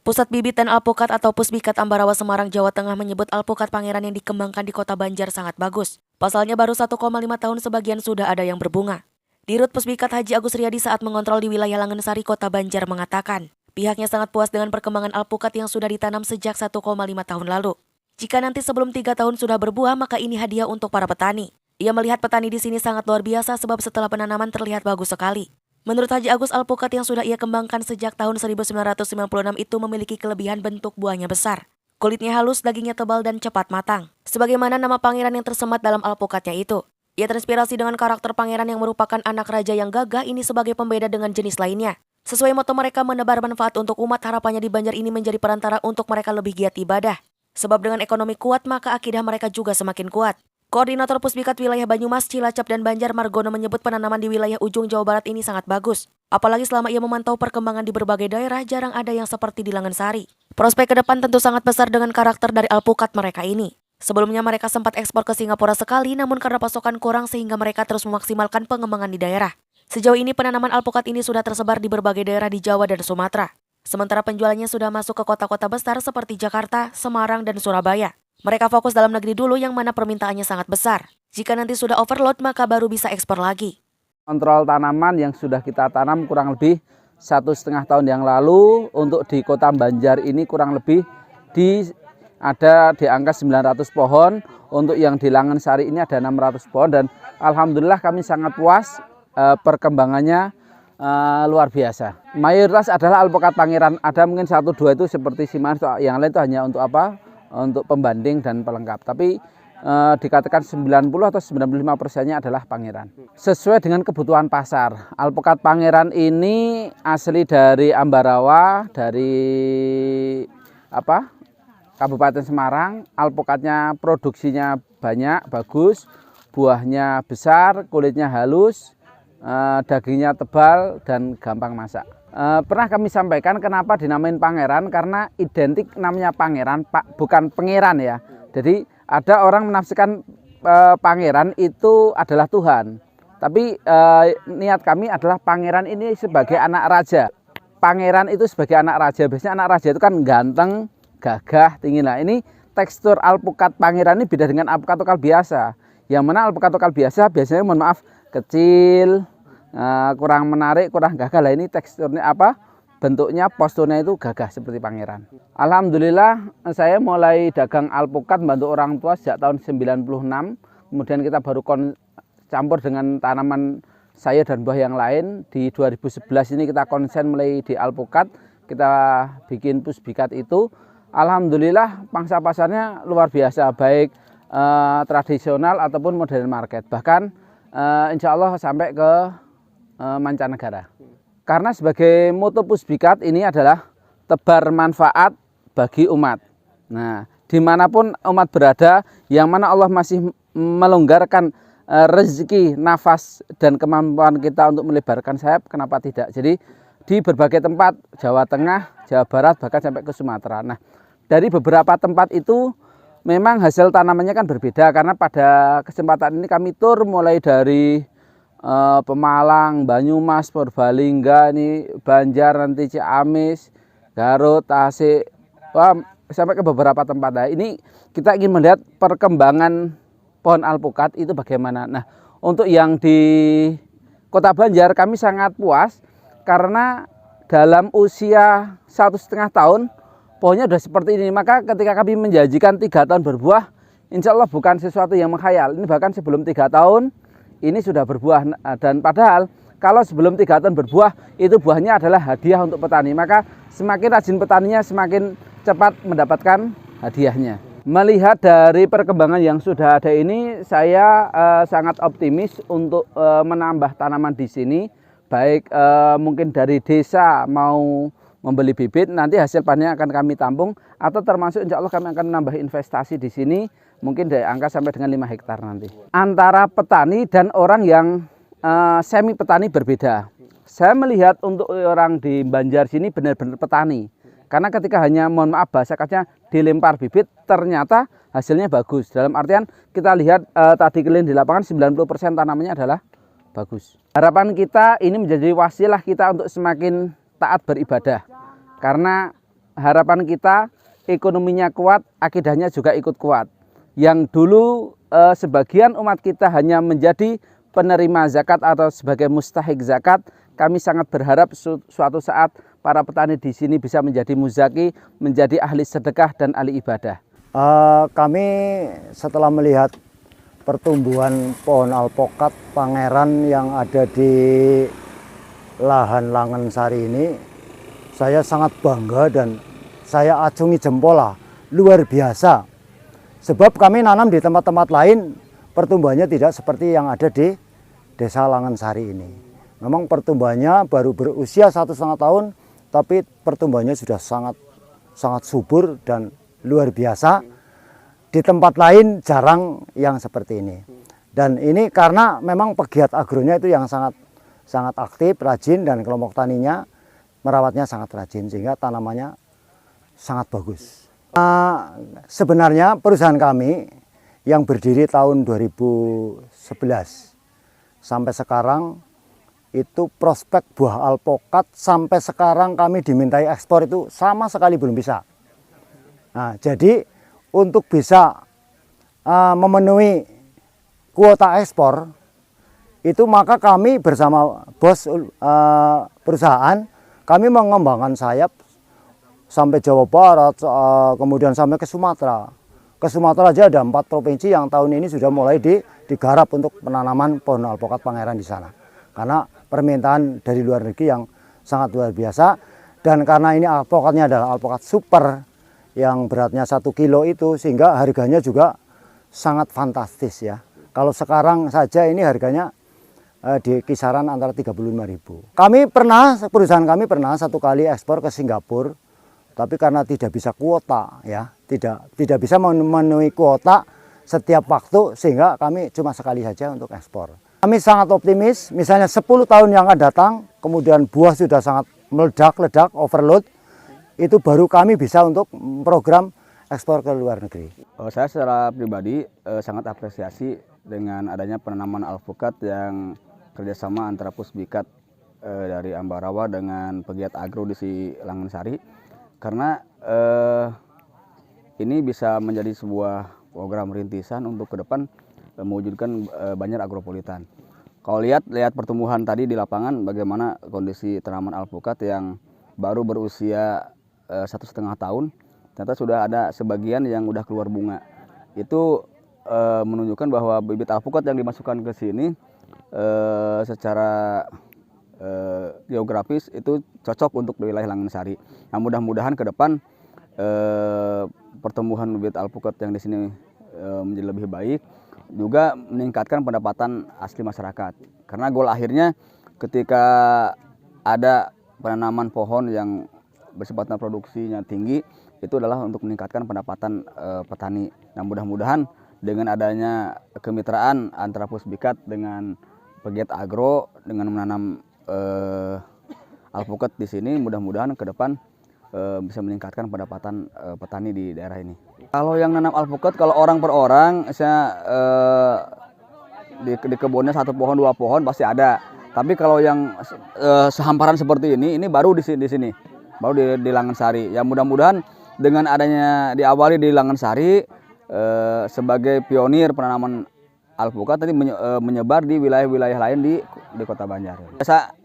Pusat Bibit dan Alpukat atau Pusbikat Ambarawa Semarang, Jawa Tengah menyebut alpukat Pangeran yang dikembangkan di Kota Banjar sangat bagus. Pasalnya baru 1,5 tahun sebagian sudah ada yang berbunga. Dirut Pusbikat Haji Agus Riyadi saat mengontrol di wilayah Langensari, Kota Banjar mengatakan, pihaknya sangat puas dengan perkembangan alpukat yang sudah ditanam sejak 1,5 tahun lalu. Jika nanti sebelum 3 tahun sudah berbuah, maka ini hadiah untuk para petani. Ia melihat petani di sini sangat luar biasa sebab setelah penanaman terlihat bagus sekali. Menurut Haji Agus, alpukat yang sudah ia kembangkan sejak tahun 1996 itu memiliki kelebihan bentuk buahnya besar. Kulitnya halus, dagingnya tebal dan cepat matang. Sebagaimana nama pangeran yang tersemat dalam alpukatnya itu. Ia terinspirasi dengan karakter pangeran yang merupakan anak raja yang gagah ini sebagai pembeda dengan jenis lainnya. Sesuai moto mereka menebar manfaat untuk umat, harapannya di Banjar ini menjadi perantara untuk mereka lebih giat ibadah. Sebab dengan ekonomi kuat maka akidah mereka juga semakin kuat. Koordinator Pusbikat wilayah Banyumas, Cilacap, dan Banjar Margono menyebut penanaman di wilayah ujung Jawa Barat ini sangat bagus. Apalagi selama ia memantau perkembangan di berbagai daerah, jarang ada yang seperti di Langensari. Prospek ke depan tentu sangat besar dengan karakter dari alpukat mereka ini. Sebelumnya mereka sempat ekspor ke Singapura sekali, namun karena pasokan kurang sehingga mereka terus memaksimalkan pengembangan di daerah. Sejauh ini penanaman alpukat ini sudah tersebar di berbagai daerah di Jawa dan Sumatera. Sementara penjualannya sudah masuk ke kota-kota besar seperti Jakarta, Semarang, dan Surabaya. Mereka fokus dalam negeri dulu yang mana permintaannya sangat besar. Jika nanti sudah overload maka baru bisa ekspor lagi. Kontrol tanaman yang sudah kita tanam kurang lebih 1,5 tahun yang lalu untuk di Kota Banjar ini kurang lebih ada di angka 900 pohon. Untuk yang di Langensari ini ada 600 pohon dan alhamdulillah kami sangat puas, perkembangannya luar biasa. Mayoritas adalah alpukat pangeran, ada mungkin 1-2 itu seperti siman, yang lain itu hanya untuk apa? Untuk pembanding dan pelengkap. Tapi dikatakan 90 atau 95%-nya adalah pangeran. Sesuai dengan kebutuhan pasar. Alpukat pangeran ini asli dari Ambarawa, dari Kabupaten Semarang. Alpukatnya produksinya banyak, bagus, buahnya besar, kulitnya halus, dagingnya tebal dan gampang masak. Pernah kami sampaikan kenapa dinamain pangeran, karena identik namanya pangeran, bukan pangeran ya. Jadi ada orang menafsirkan pangeran itu adalah Tuhan. Tapi niat kami adalah pangeran ini sebagai anak raja. Pangeran itu sebagai anak raja. Biasanya anak raja itu kan ganteng, gagah, tinggi. Nah ini tekstur alpukat pangeran ini beda dengan alpukat lokal biasa. Yang mana alpukat lokal biasa biasanya mohon maaf kecil, kurang menarik, kurang gagah. Lah ini teksturnya bentuknya, posturnya itu gagah seperti pangeran. Alhamdulillah saya mulai dagang alpukat bantu orang tua sejak tahun 96. Kemudian kita baru campur dengan tanaman sayur dan buah yang lain. Di 2011 ini kita konsen mulai di alpukat, kita bikin pusbikat itu. Alhamdulillah pangsa pasarnya luar biasa, baik tradisional ataupun modern market. Bahkan insya Allah sampai ke mancanegara. Karena sebagai moto pusbikat ini adalah tebar manfaat bagi umat. Nah, dimanapun umat berada, yang mana Allah masih melonggarkan rezeki, nafas dan kemampuan kita untuk melebarkan sayap, kenapa tidak? Jadi di berbagai tempat, Jawa Tengah, Jawa Barat, bahkan sampai ke Sumatera. Nah, dari beberapa tempat itu memang hasil tanamannya kan berbeda, karena pada kesempatan ini kami tur mulai dari Pemalang, Banyumas, Purbalingga, ini Banjar, nanti Ciamis, Garut, Tasik, sampai ke beberapa tempat. Nah, ini kita ingin melihat perkembangan pohon alpukat itu bagaimana. Nah, untuk yang di Kota Banjar kami sangat puas karena dalam usia 1,5 tahun pohonnya sudah seperti ini. Maka ketika kami menjanjikan 3 tahun berbuah, insya Allah bukan sesuatu yang menghayal. Ini bahkan sebelum 3 tahun ini sudah berbuah, dan padahal kalau sebelum 3 tahun berbuah itu buahnya adalah hadiah untuk petani. Maka semakin rajin petaninya semakin cepat mendapatkan hadiahnya. Melihat dari perkembangan yang sudah ada ini, saya sangat optimis untuk menambah tanaman di sini. Baik mungkin dari desa mau membeli bibit, nanti hasil panennya akan kami tampung, atau termasuk insya Allah kami akan menambah investasi di sini, mungkin dari angka sampai dengan 5 hektar nanti. Antara petani dan orang yang semi petani berbeda. Saya melihat untuk orang di Banjar sini benar-benar petani. Karena ketika hanya, mohon maaf bahasa kasarnya, dilempar bibit, ternyata hasilnya bagus. Dalam artian kita lihat tadi kalian di lapangan 90% tanamannya adalah bagus. Harapan kita ini menjadi wasilah kita untuk semakin taat beribadah. Karena harapan kita ekonominya kuat, akidahnya juga ikut kuat. Yang dulu sebagian umat kita hanya menjadi penerima zakat atau sebagai mustahik zakat, kami sangat berharap suatu saat para petani di sini bisa menjadi muzaki, menjadi ahli sedekah dan ahli ibadah. Kami setelah melihat pertumbuhan pohon alpokat Pangeran yang ada di lahan Langen Sari ini, saya sangat bangga dan saya acungi jempol lah, luar biasa. Sebab kami nanam di tempat-tempat lain, pertumbuhannya tidak seperti yang ada di desa Langen Sari ini. Memang pertumbuhannya baru berusia 1,5 tahun, tapi pertumbuhannya sudah sangat subur dan luar biasa. Di tempat lain jarang yang seperti ini. Dan ini karena memang pegiat agronya itu yang sangat aktif, rajin, dan kelompok taninya merawatnya sangat rajin sehingga tanamannya sangat bagus. Sebenarnya perusahaan kami yang berdiri tahun 2011 sampai sekarang itu prospek buah alpokat sampai sekarang kami dimintai ekspor itu sama sekali belum bisa. Nah, jadi untuk bisa memenuhi kuota ekspor itu maka kami bersama bos perusahaan kami mengembangkan sayap sampai Jawa Barat, kemudian sampai ke Sumatera. Ke Sumatera aja ada 4 provinsi yang tahun ini sudah mulai digarap untuk penanaman pohon alpokat Pangeran di sana. Karena permintaan dari luar negeri yang sangat luar biasa, dan karena ini alpokatnya adalah alpokat super yang beratnya 1 kilo itu, sehingga harganya juga sangat fantastis ya. Kalau sekarang saja ini harganya di kisaran antara 35.000. Perusahaan kami pernah 1 kali ekspor ke Singapura, tapi karena tidak bisa kuota ya, tidak bisa memenuhi kuota setiap waktu, sehingga kami cuma sekali saja untuk ekspor. Kami sangat optimis, misalnya 10 tahun yang akan datang, kemudian buah sudah sangat meledak, overload, itu baru kami bisa untuk program ekspor ke luar negeri. Saya secara pribadi sangat apresiasi dengan adanya penanaman alpukat yang kerjasama antara Pusbikat dari Ambarawa dengan pegiat agro di Langen Sari, karena ini bisa menjadi sebuah program rintisan untuk ke depan mewujudkan Banjar Agropolitan. Kalau lihat pertumbuhan tadi di lapangan, bagaimana kondisi tanaman alpukat yang baru berusia 1,5 tahun, ternyata sudah ada sebagian yang udah keluar bunga. Itu menunjukkan bahwa bibit alpukat yang dimasukkan ke sini secara geografis itu cocok untuk wilayah Langen Sari. Nah, mudah-mudahan ke depan pertumbuhan bibit alpukat yang di sini menjadi lebih baik, juga meningkatkan pendapatan asli masyarakat. Karena goal akhirnya ketika ada penanaman pohon yang bersifat produksinya tinggi, itu adalah untuk meningkatkan pendapatan petani. Nah, mudah-mudahan dengan adanya kemitraan antara Pusbikat dengan pegiat agro dengan menanam alpukat di sini, mudah-mudahan ke depan bisa meningkatkan pendapatan petani di daerah ini. Kalau yang nanam alpukat, kalau orang per orang, saya di kebunnya 1 pohon 2 pohon pasti ada. Tapi kalau yang sehamparan seperti ini baru di sini. Baru di Langen Sari. Ya, mudah-mudahan dengan adanya diawali di Langen Sari sebagai pionir penanaman alpukat tadi menyebar di wilayah-wilayah lain di Kota Banjar.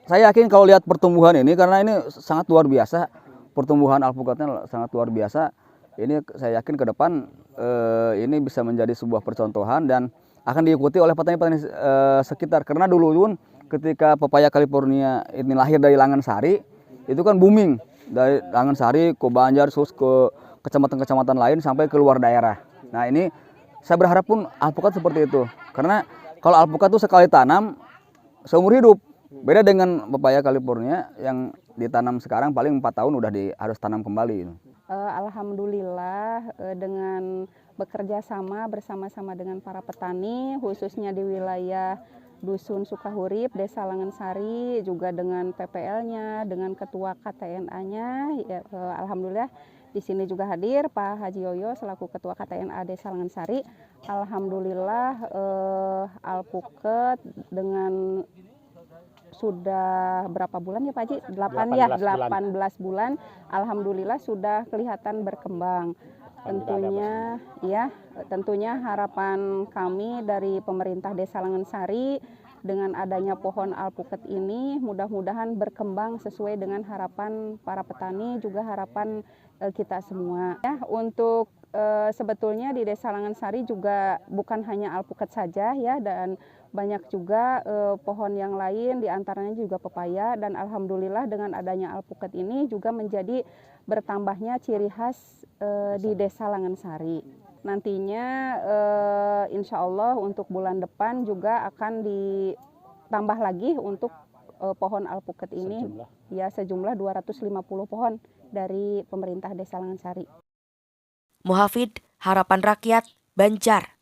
Saya yakin kalau lihat pertumbuhan ini, karena ini sangat luar biasa, pertumbuhan alpukatnya sangat luar biasa. Ini saya yakin ke depan ini bisa menjadi sebuah percontohan dan akan diikuti oleh petani-petani sekitar. Karena dulu pun ketika pepaya California ini lahir dari Langen Sari, itu kan booming. Dari Langen Sari ke Banjar, terus ke kecamatan-kecamatan lain sampai ke luar daerah. Nah, ini saya berharap pun alpukat seperti itu. Karena kalau alpukat itu sekali tanam seumur hidup. Beda dengan pepaya California yang ditanam sekarang paling 4 tahun udah harus tanam kembali. Alhamdulillah dengan bekerja sama bersama-sama dengan para petani, khususnya di wilayah Dusun Sukahurip, Desa Langen Sari, juga dengan PPL-nya, dengan Ketua KTNA-nya. Ya, alhamdulillah di sini juga hadir Pak Haji Yoyo selaku Ketua KTNA Desa Langen Sari. Alhamdulillah alpukat dengan sudah berapa bulan ya Pak Haji? 18 bulan. Alhamdulillah sudah kelihatan berkembang. Tentunya harapan kami dari pemerintah Desa Langensari dengan adanya pohon alpukat ini mudah-mudahan berkembang sesuai dengan harapan para petani, juga harapan kita semua. Ya, untuk sebetulnya di Desa Langensari juga bukan hanya alpukat saja ya, dan banyak juga pohon yang lain, diantaranya juga pepaya, dan alhamdulillah dengan adanya alpukat ini juga menjadi bertambahnya ciri khas di Desa Langensari. Nantinya insya Allah untuk bulan depan juga akan ditambah lagi untuk pohon alpukat ini sejumlah 250 pohon dari pemerintah Desa Langensari. Muhafid, Harapan Rakyat, Banjar.